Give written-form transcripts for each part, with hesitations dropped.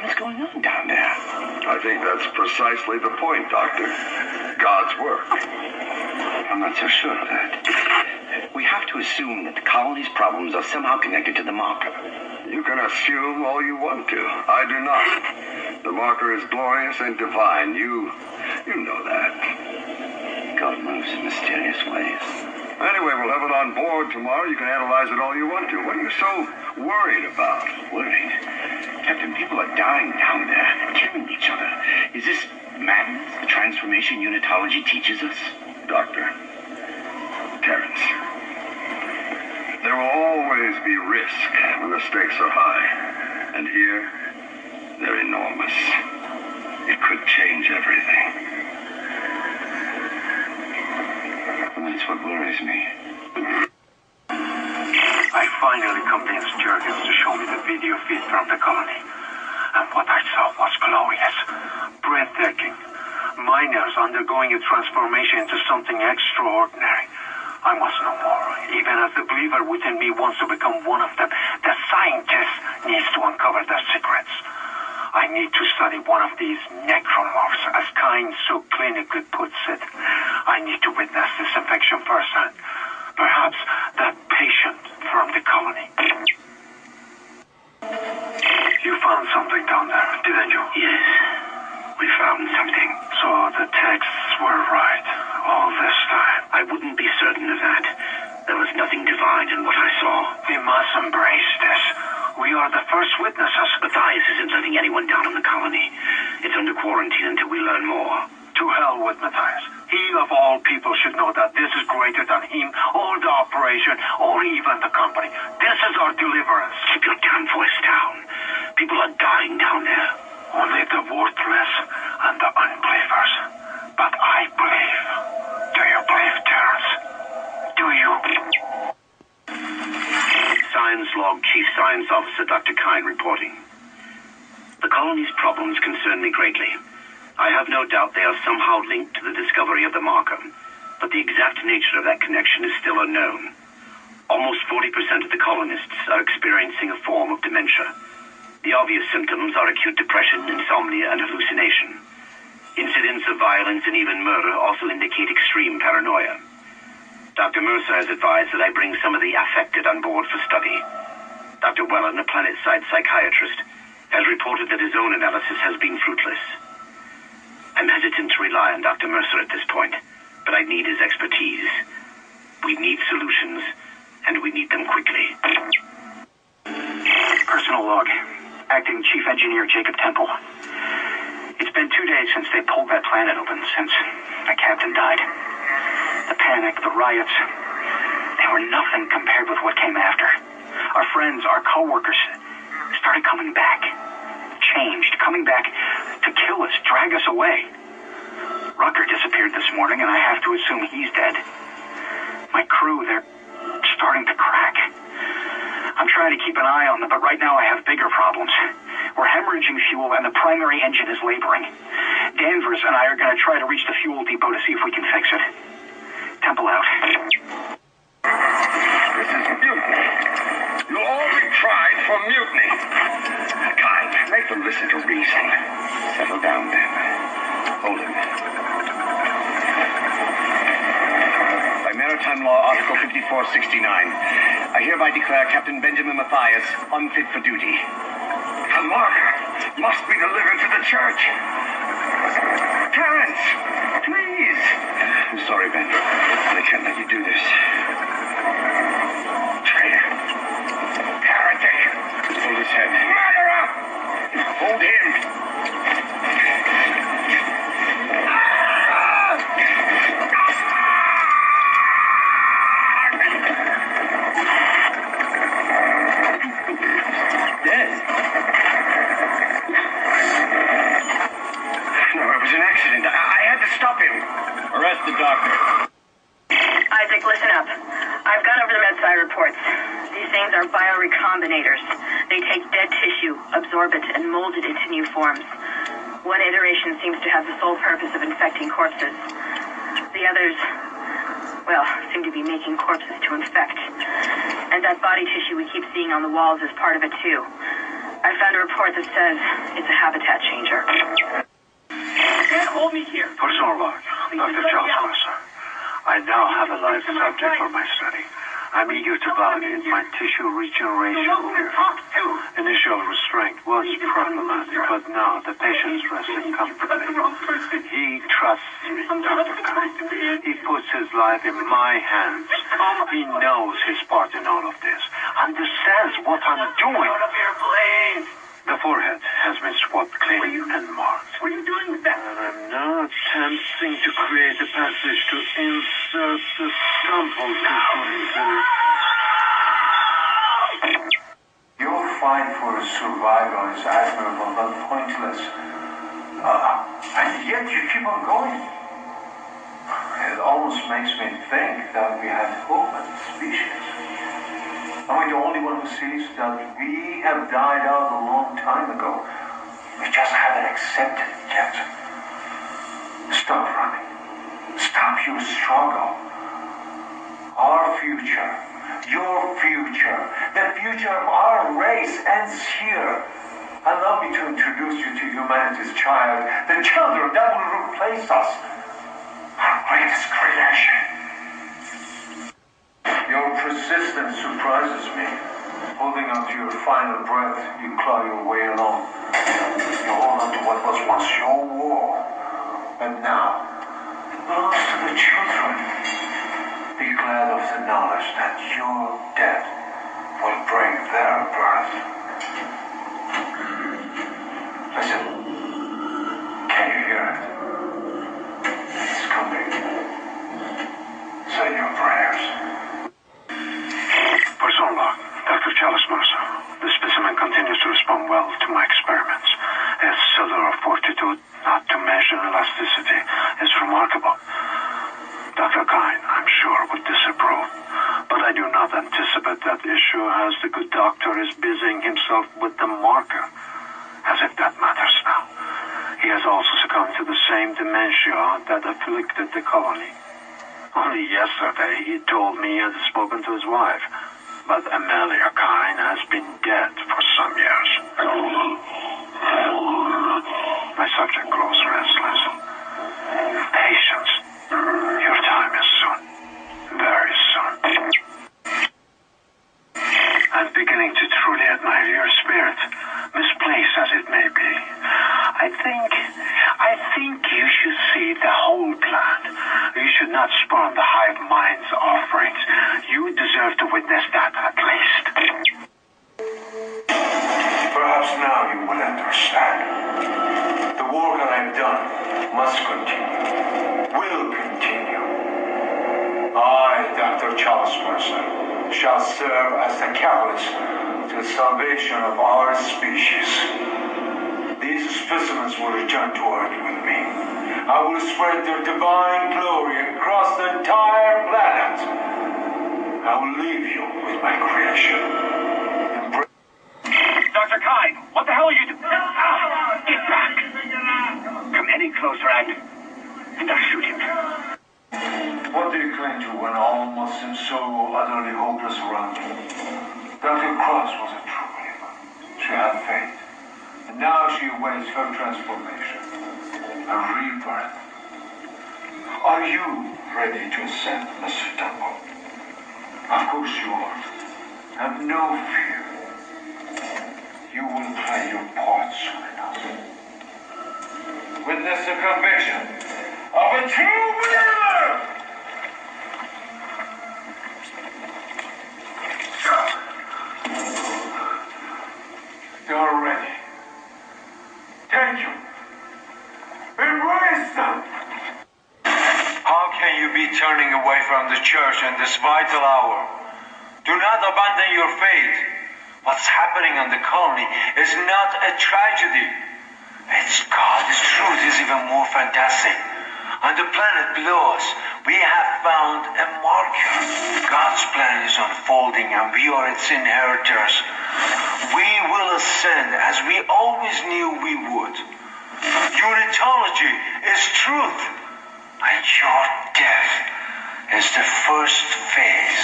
hell is going on down there? I think that's precisely the point, Doctor. God's work. I'm not so sure of that. We have to assume that the colony's problems are somehow connected to the marker. You can assume all you want to. I do not. The marker is glorious and divine. You know that. God moves in mysterious ways. Anyway, we'll have it on board tomorrow. You can analyze it all you want to. What are you so worried about? Worried? Captain, people are dying down there, killing each other. Is this madness the transformation Unitology teaches us? Doctor, Terrence, there will always be risk when the stakes are high. And here, they're enormous. It could change everything. That's what worries me. I finally convinced Jurgens to show me the video feed from the colony. And what I saw was glorious. Breathtaking. Miners undergoing a transformation into something extraordinary. I must know more. Even as the believer within me wants to become one of them, the scientist needs to uncover their secrets. I need to study one of these necromorphs, as Kind so clinically puts it. I need to witness this infection firsthand. Perhaps that patient from the colony. You found something down there, didn't you? Yes, we found something. So the texts were right all this time. I wouldn't be certain of that. There was nothing divine in what I saw. We must embrace this. We are the first witnesses. Matthias isn't letting anyone down in the colony. It's under quarantine until we learn more. To hell with Matthias. He of all people should know that this is greater than him, or the operation, or even the company. This is our deliverance. Keep your damn voice down. People are dying down there. Only the worthless and the unbelievers. But I believe. Do you believe, Terrence? Do you? Science Log Chief Science Officer Dr. Kine reporting. The colony's problems concern me greatly. I have no doubt they are somehow linked to the discovery of the marker, but the exact nature of that connection is still unknown. Almost 40% of the colonists are experiencing a form of dementia. The obvious symptoms are acute depression, insomnia, and hallucination. Incidents of violence and even murder also indicate extreme paranoia. Dr. Mercer has advised that I bring some of the affected on board for study. Dr. Wellen, a planet-side psychiatrist, has reported that his own analysis has been fruitless. I'm hesitant to rely on Dr. Mercer at this point, but I need his expertise. We need solutions, and we need them quickly. Personal log. Acting Chief Engineer Jacob Temple. It's been 2 days since they pulled that planet open, since the captain died. The panic, the riots, they were nothing compared with what came after. Our friends, our co-workers, started coming back. Changed, coming back to kill us, drag us away. Rucker disappeared this morning, and I have to assume he's dead. My crew, they're starting to crack. I'm trying to keep an eye on them, but right now I have bigger problems. We're hemorrhaging fuel, and the primary engine is laboring. Danvers and I are going to try to reach the fuel depot to see if we can fix it. Temple out. This is mutiny. You'll all be tried for mutiny. Kine, make them listen to reason. Settle down, then. Hold him. By Maritime Law, Article 5469, I hereby declare Captain Benjamin Matthias unfit for duty. The marker must be delivered to the church. Terrence, please. I'm sorry, Ben. I can't let you do this. Traitor. Heretic. Hold his head. Murderer. Hold him. Dead. No, it was an accident. I had to stop him. Arrest the doctor. Isaac, listen up. I've gone over the MedSci reports. These things are biorecombinators. They take dead tissue, absorb it, and mold it into new forms. One iteration seems to have the sole purpose of infecting corpses. The others, well, seem to be making corpses to infect. And that body tissue we keep seeing on the walls is part of it too. I found a report that says it's a habitat changer. Can't hold me here. Personal log, Dr. Charles Mercer. I now have a live subject for my study. I'm eager to validate my tissue regeneration theory. Initial restraint was problematic, but now the patient's resting comfortably. He trusts me, Dr. Kine. He puts his life in my hands. He knows his part in all of this. Understands what I'm doing. The forehead has been swabbed clean and marked. What are you doing with that? And I'm now attempting to create a passage to insert the sample system into it. Your fight for survival is admirable but pointless. And yet you keep on going. It almost makes me think that we have hope as a species. Am I the only one who sees that we have died out a long time ago? We just haven't accepted it yet. Stop running. Stop your struggle. Our future, your future, the future of our race ends here. Allow me to introduce you to humanity's child, the children that will replace us. Our greatest creation. Your persistence surprises me. Holding on to your final breath, you claw your way along. You hold on to what was once your war, and now it belongs to the children. Be glad of the knowledge that your death will bring their birth. Listen. Can you hear it? It's coming. Say your prayers. Personal log, Dr. Charles Mercer. The specimen continues to respond well to my experiments. Its cellular fortitude, not to mention elasticity, is remarkable. Dr. Kine, I'm sure, would disapprove, but I do not anticipate that issue as the good doctor is busying himself with the marker, as if that matters now. He has also succumbed to the same dementia that afflicted the colony. Only yesterday he told me he had spoken to his wife, but Amelia Kine has been dead for some years. My subject grows restless. Patience. Your time is soon. Very soon. I'm beginning to truly admire your spirit, misplaced as it may be. I think you should see the whole plan. You should not spurn the hive mind's offerings. You deserve to witness that at least. Perhaps now you will understand. The work that I've done must continue. Will continue. I, Dr. Charles Mercer, shall serve as the catalyst to the salvation of our species. These specimens will return to Earth with me. I will spread their divine glory across the entire planet. I will leave you with my creation. Dr. Kine, what the hell are you doing? Get back. Come any closer and I'll shoot him. What do you cling to when all must seem so utterly hopeless around you? Dr. Cross was a true believer. She had faith. And now she awaits her transformation. A rebirth. Are you ready to ascend, Mr. Temple? Of course you are. Have no fear. You will play your part soon enough. Witness the conviction of a true believer! You're ready. Take them. Embrace them. How can you be turning away from the church in this vital hour? Do not abandon your faith. What's happening on the colony is not a tragedy. It's God. This truth is even more fantastic. On the planet below us, we have found a marker. God's plan is unfolding and we are its inheritors. We will ascend as we always knew we would. Unitology is truth. And your death is the first phase.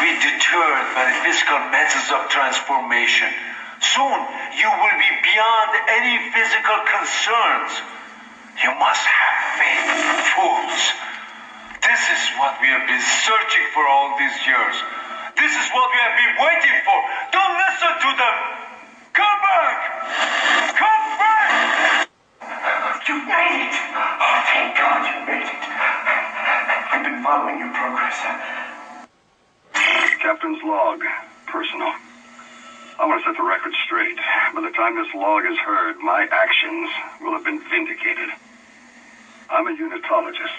Be deterred by the physical methods of transformation. Soon, you will be beyond any physical concerns. You must have faith, fools. This is what we have been searching for all these years. This is what we have been waiting for. Don't listen to them. Come back! Come back! You made it! Oh, thank God you made it. I've been following your progress. Captain's log. Personal. I want to set the record straight. By the time this log is heard, my actions will have been vindicated. I'm a unitologist.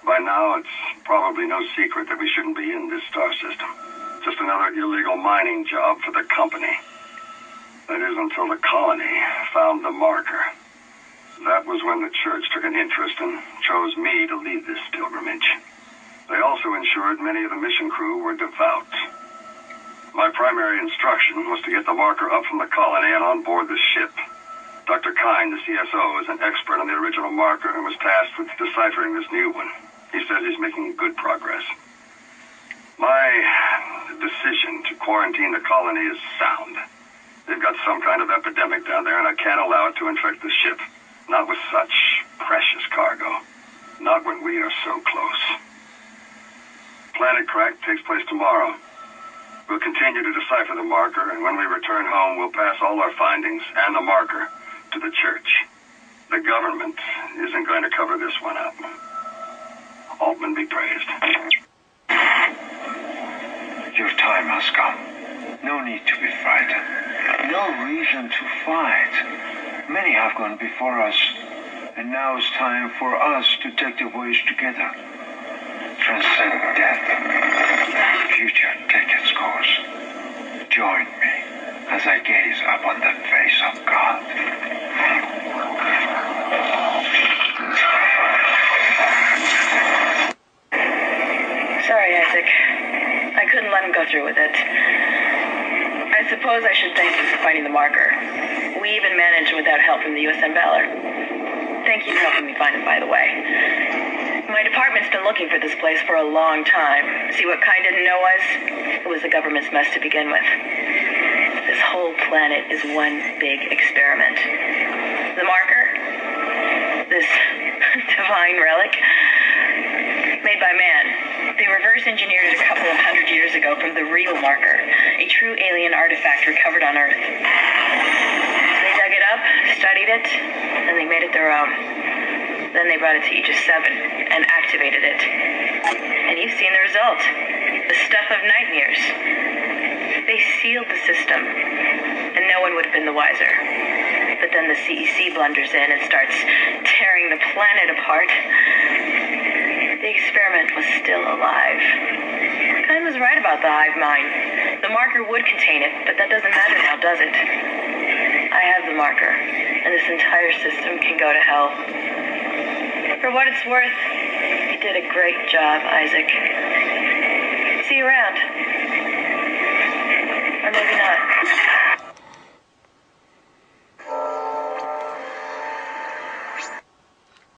By now, it's probably no secret that we shouldn't be in this star system. Just another illegal mining job for the company. That is until the colony found the marker. That was when the church took an interest and chose me to lead this pilgrimage. They also ensured many of the mission crew were devout. My primary instruction was to get the marker up from the colony and on board the ship. Dr. Kine, the CSO, is an expert on the original marker and was tasked with deciphering this new one. He says he's making good progress. My decision to quarantine the colony is sound. They've got some kind of epidemic down there, and I can't allow it to infect the ship. Not with such precious cargo. Not when we are so close. Planet Crack takes place tomorrow. We'll continue to decipher the marker, and when we return home, we'll pass all our findings and the marker to the church. The government isn't going to cover this one up. Altman be praised. Your time has come. No need to be frightened. No reason to fight. Many have gone before us, and now it's time for us to take the voyage together. Transcend death. Future take its course. Join me as I gaze upon the face of God. Sorry, Isaac. I couldn't let him go through with it. I suppose I should thank you for finding the marker. We even managed without help from the USN Valor. Thank you for helping me find it, by the way. My department's been looking for this place for a long time. See, what Kine didn't know it was the government's mess to begin with. This whole planet is one big experiment. The marker, this divine relic, made by man. They reverse engineered it a couple of hundred years ago from the real marker, a true alien artifact recovered on Earth. They dug it up, studied it, and they made it their own. Then they brought it to Aegis 7 and activated it. And you've seen the result. The stuff of nightmares. They sealed the system, and no one would have been the wiser. But then the CEC blunders in and starts tearing the planet apart. The experiment was still alive. Kine was right about the hive mind. The marker would contain it, but that doesn't matter now, does it? I have the marker, and this entire system can go to hell. For what it's worth, you did a great job, Isaac. See you around.